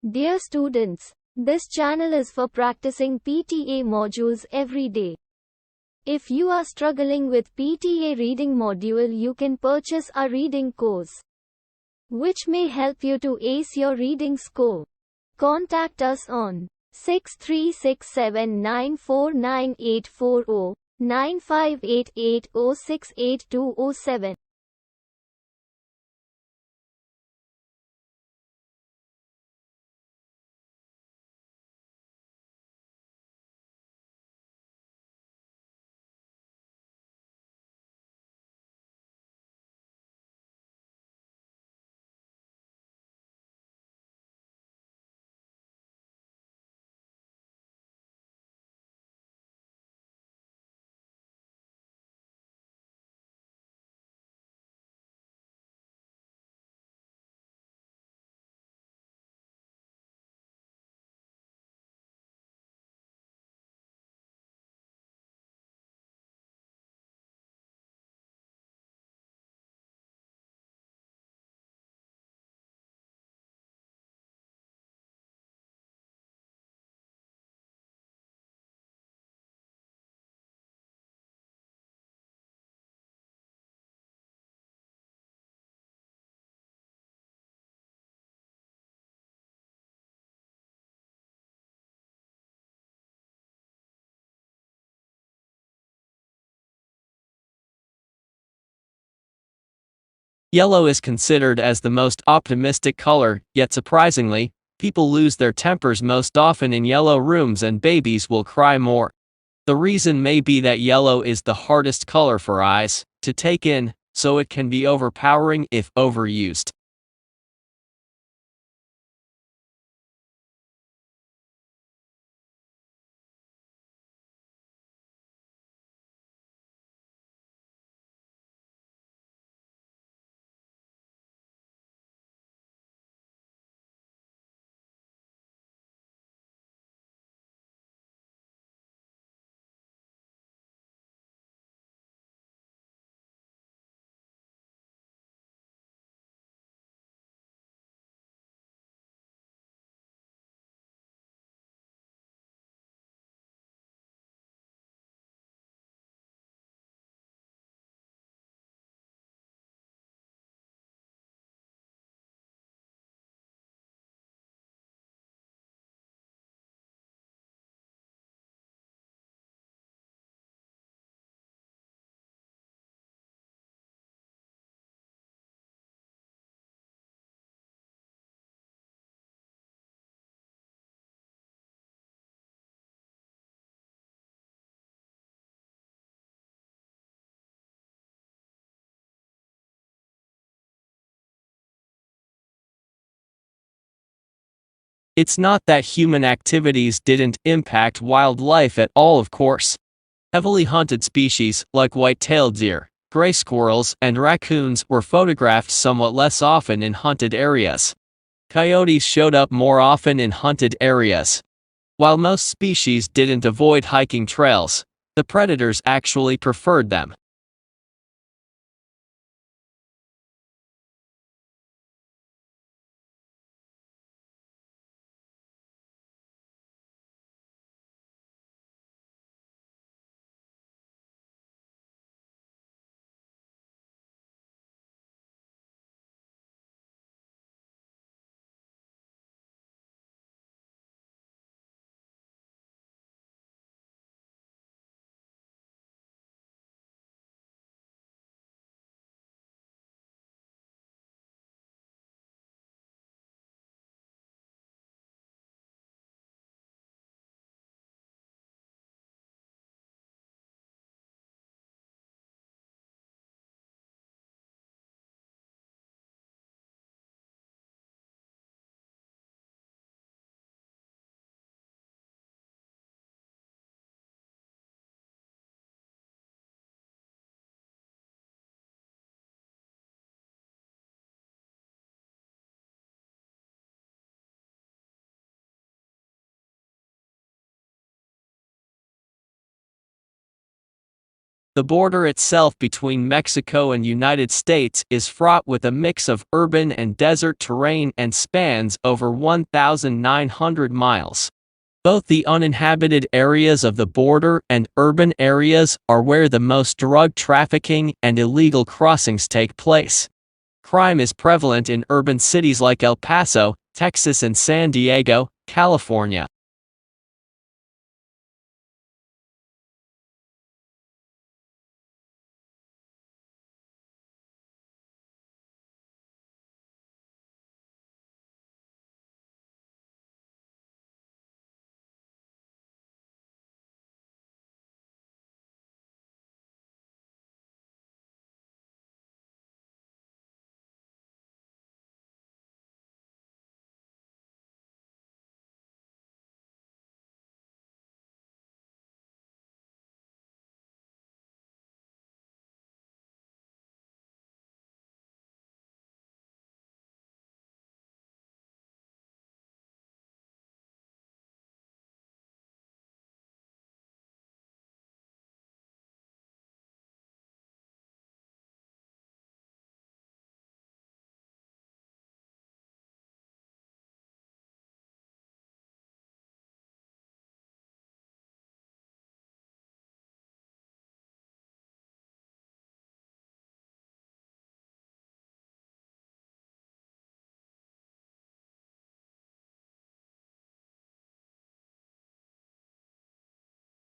Dear students, this channel is for practicing PTE modules every day. If you are struggling with PTE reading module, you can purchase a reading course, which may help you to ace your reading score. Contact us on 6367949840, 9588068207. Yellow is considered as the most optimistic color, yet surprisingly, people lose their tempers most often in yellow rooms and babies will cry more. The reason may be that yellow is the hardest color for eyes to take in, so it can be overpowering if overused. It's not that human activities didn't impact wildlife at all, of course. Heavily hunted species, like white-tailed deer, gray squirrels, and raccoons, were photographed somewhat less often in hunted areas. Coyotes showed up more often in hunted areas. While most species didn't avoid hiking trails, the predators actually preferred them. The border itself between Mexico and United States is fraught with a mix of urban and desert terrain and spans over 1,900 miles. Both the uninhabited areas of the border and urban areas are where the most drug trafficking and illegal crossings take place. Crime is prevalent in urban cities like El Paso, Texas and San Diego, California.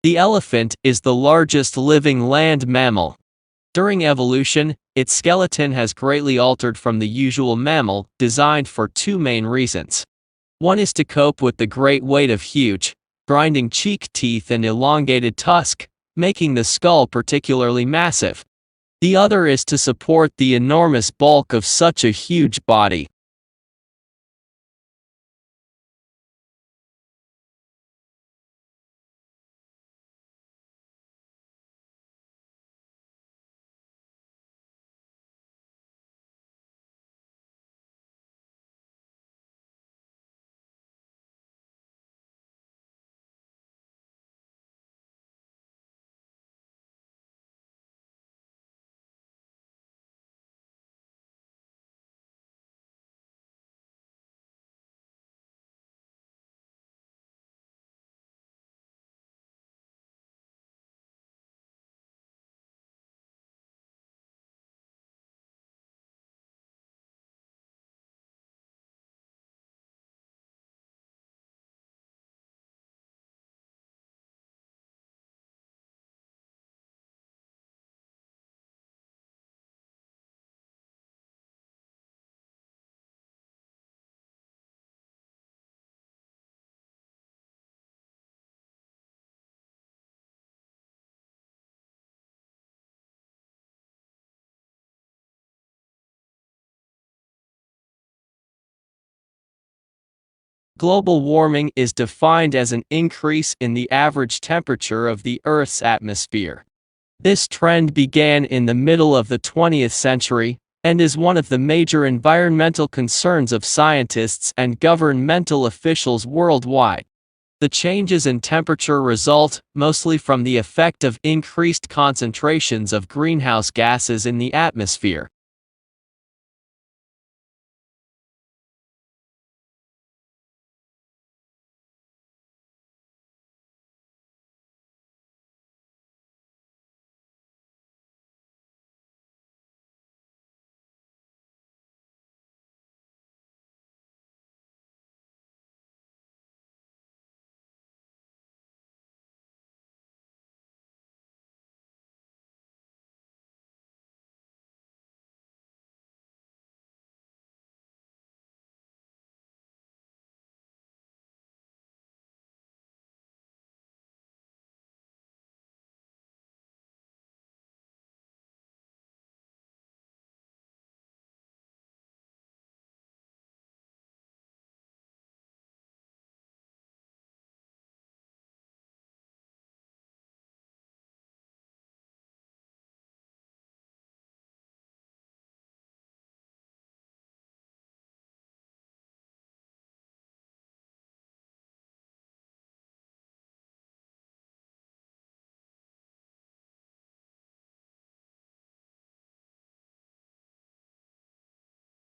The elephant is the largest living land mammal. During evolution, its skeleton has greatly altered from the usual mammal, designed for two main reasons. One is to cope with the great weight of huge, grinding cheek teeth and elongated tusk, making the skull particularly massive. The other is to support the enormous bulk of such a huge body. Global warming is defined as an increase in the average temperature of the Earth's atmosphere. This trend began in the middle of the 20th century, and is one of the major environmental concerns of scientists and governmental officials worldwide. The changes in temperature result mostly from the effect of increased concentrations of greenhouse gases in the atmosphere.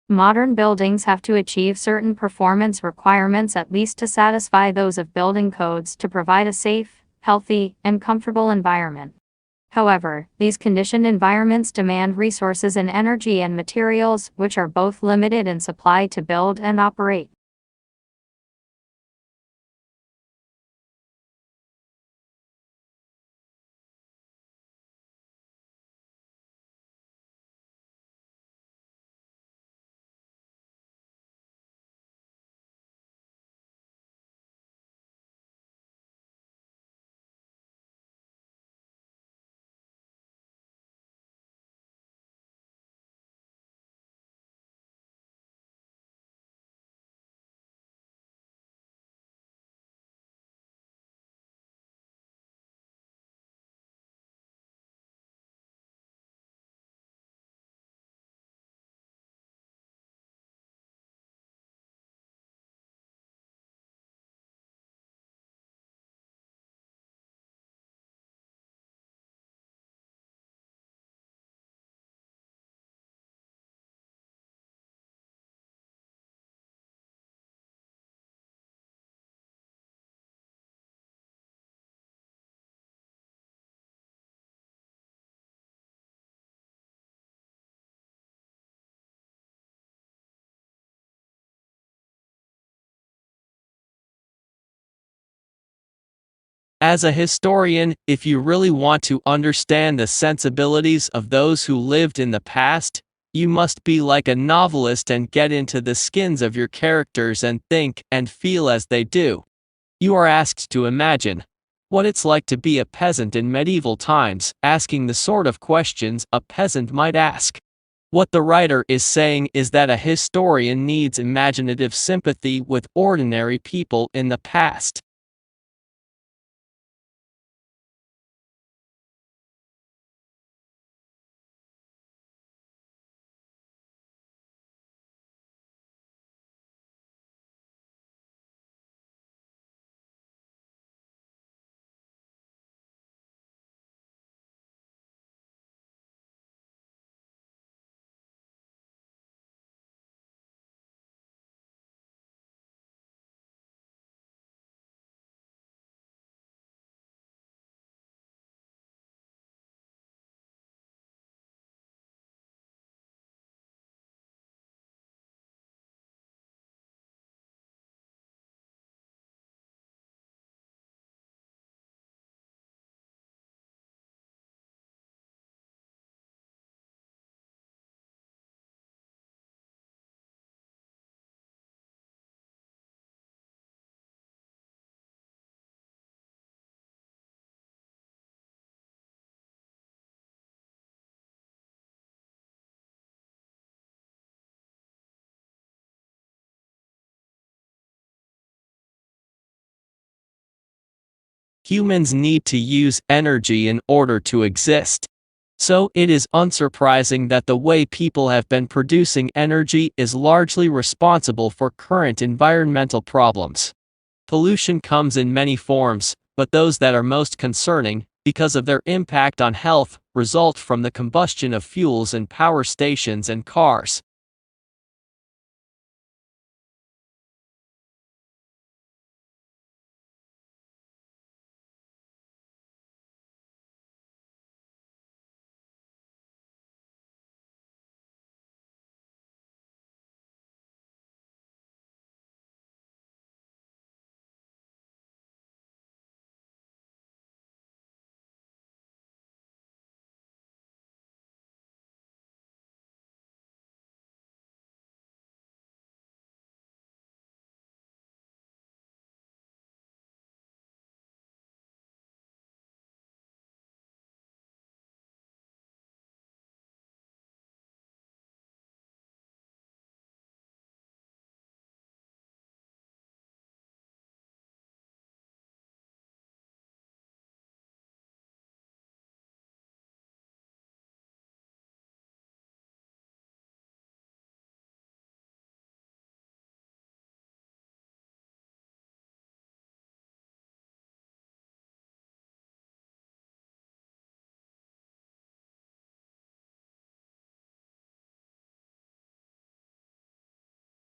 Modern buildings have to achieve certain performance requirements at least to satisfy those of building codes to provide a safe, healthy, and comfortable environment. However, these conditioned environments demand resources in energy and materials, which are both limited in supply to build and operate. As a historian, if you really want to understand the sensibilities of those who lived in the past, you must be like a novelist and get into the skins of your characters and think and feel as they do. You are asked to imagine what it's like to be a peasant in medieval times, asking the sort of questions a peasant might ask. What the writer is saying is that a historian needs imaginative sympathy with ordinary people in the past. Humans need to use energy in order to exist. So it is unsurprising that the way people have been producing energy is largely responsible for current environmental problems. Pollution comes in many forms, but those that are most concerning, because of their impact on health, result from the combustion of fuels in power stations and cars.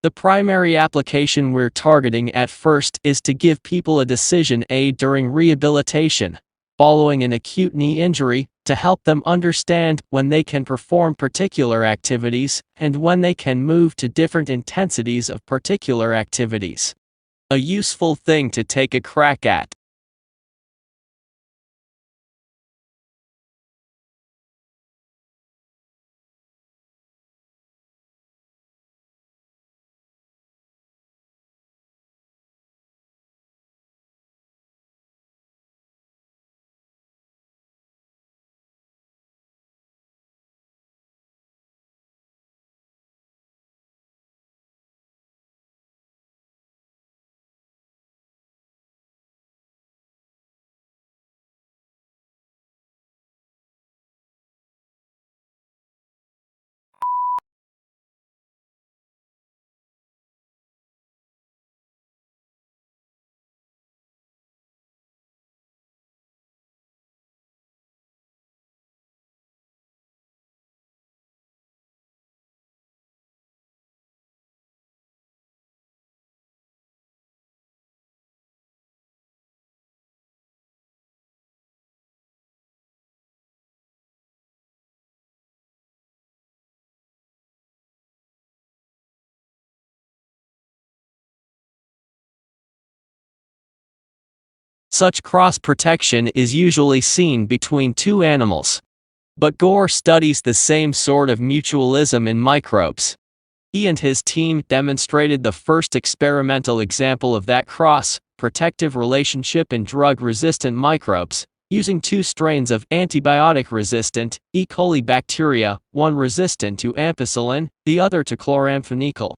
The primary application we're targeting at first is to give people a decision aid during rehabilitation, following an acute knee injury, to help them understand when they can perform particular activities and when they can move to different intensities of particular activities. A useful thing to take a crack at. Such cross-protection is usually seen between two animals. But Gore studies the same sort of mutualism in microbes. He and his team demonstrated the first experimental example of that cross-protective relationship in drug-resistant microbes, using two strains of antibiotic-resistant E. coli bacteria, one resistant to ampicillin, the other to chloramphenicol.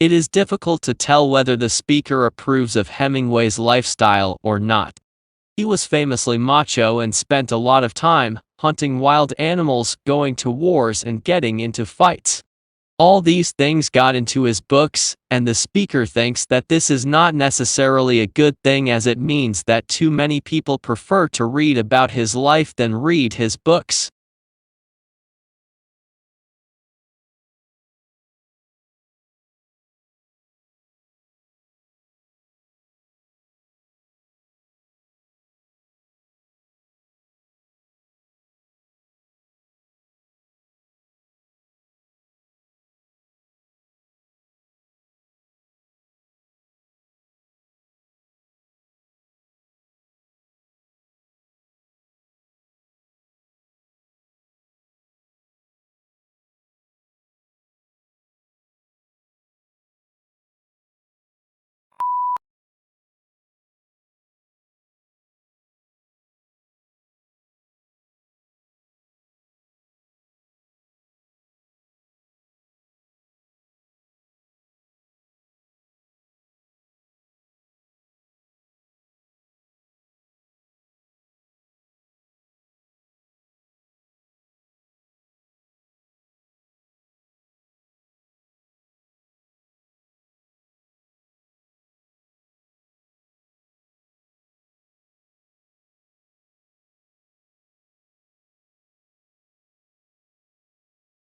It is difficult to tell whether the speaker approves of Hemingway's lifestyle or not. He was famously macho and spent a lot of time hunting wild animals, going to wars, and getting into fights. All these things got into his books, and the speaker thinks that this is not necessarily a good thing, as it means that too many people prefer to read about his life than read his books.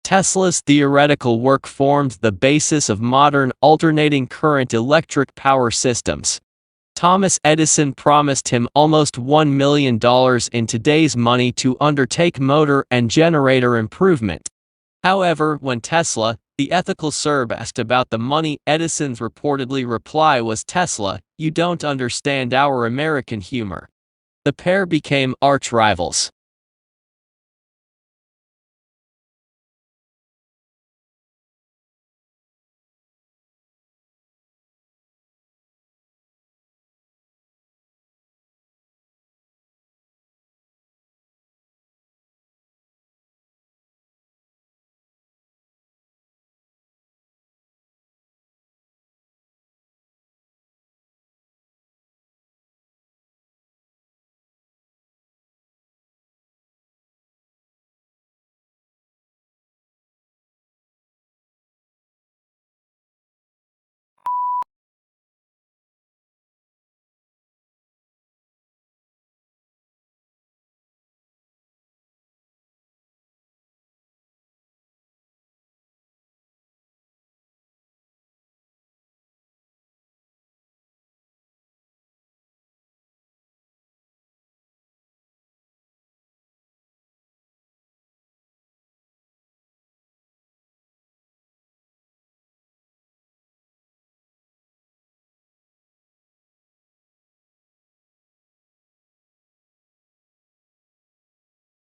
Tesla's theoretical work formed the basis of modern alternating current electric power systems. Thomas Edison promised him almost $1 million in today's money to undertake motor and generator improvement. However, when Tesla, the ethical Serb, asked about the money, Edison's reportedly reply was, "Tesla, you don't understand our American humor." The pair became arch rivals.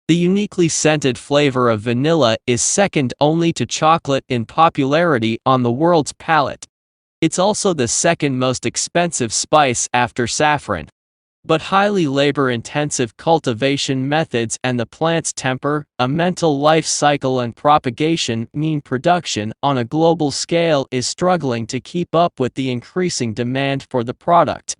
The uniquely scented flavor of vanilla is second only to chocolate in popularity on the world's palate. It's also the second most expensive spice after saffron. But highly labor-intensive cultivation methods and the plant's temper, a mental life cycle and propagation mean production on a global scale is struggling to keep up with the increasing demand for the product.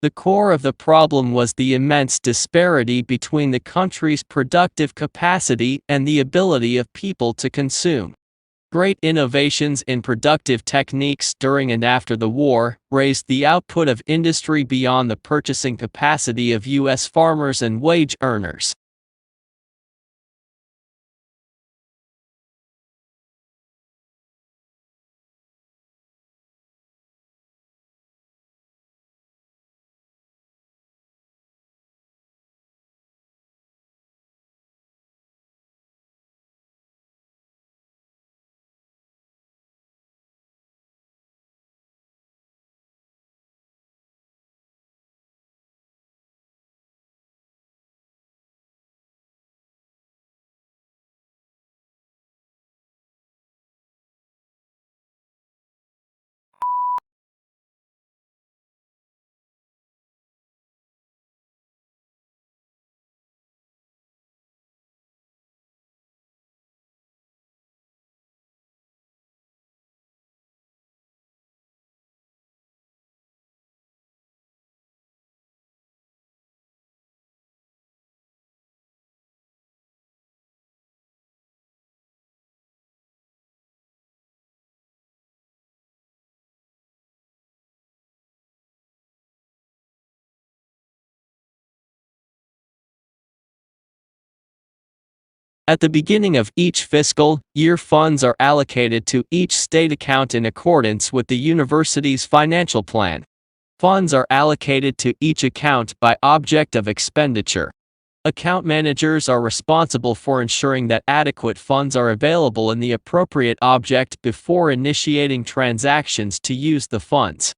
The core of the problem was the immense disparity between the country's productive capacity and the ability of people to consume. Great innovations in productive techniques during and after the war raised the output of industry beyond the purchasing capacity of U.S. farmers and wage earners. At the beginning of each fiscal year, funds are allocated to each state account in accordance with the university's financial plan. Funds are allocated to each account by object of expenditure. Account managers are responsible for ensuring that adequate funds are available in the appropriate object before initiating transactions to use the funds.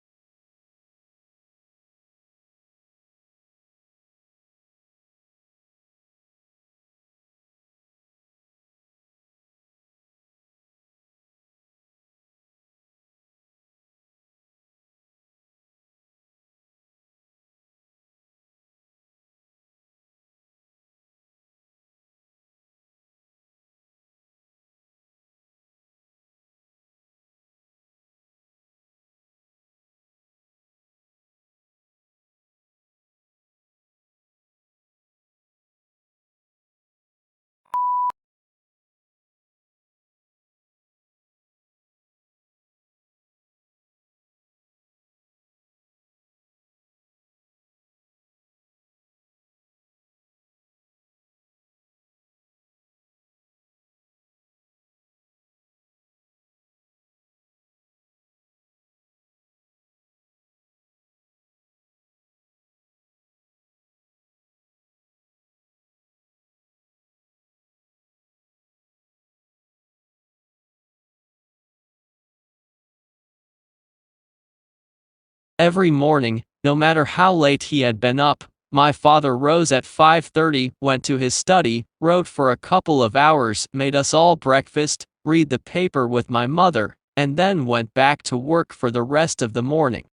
Every morning, no matter how late he had been up, my father rose at 5:30, went to his study, wrote for a couple of hours, made us all breakfast, read the paper with my mother, and then went back to work for the rest of the morning.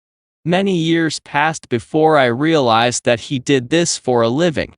Many years passed before I realized that he did this for a living.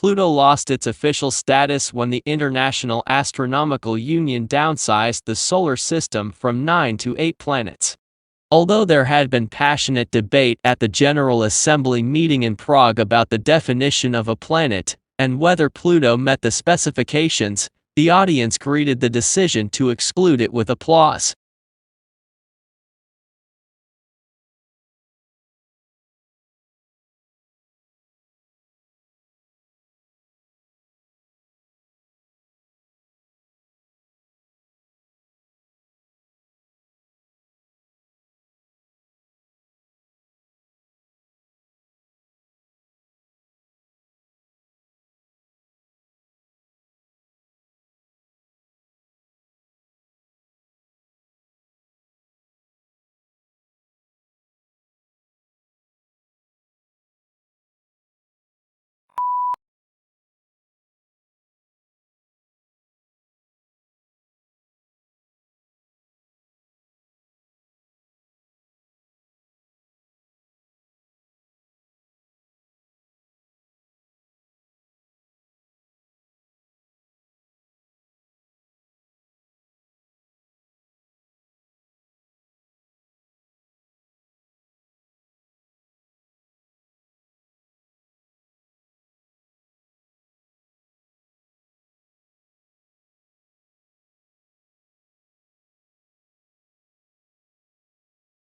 Pluto lost its official status when the International Astronomical Union downsized the solar system from 9 to 8 planets. Although there had been passionate debate at the General Assembly meeting in Prague about the definition of a planet and whether Pluto met the specifications, the audience greeted the decision to exclude it with applause.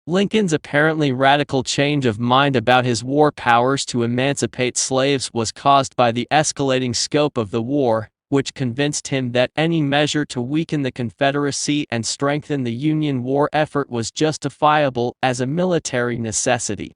Lincoln's apparently radical change of mind about his war powers to emancipate slaves was caused by the escalating scope of the war, which convinced him that any measure to weaken the Confederacy and strengthen the Union war effort was justifiable as a military necessity.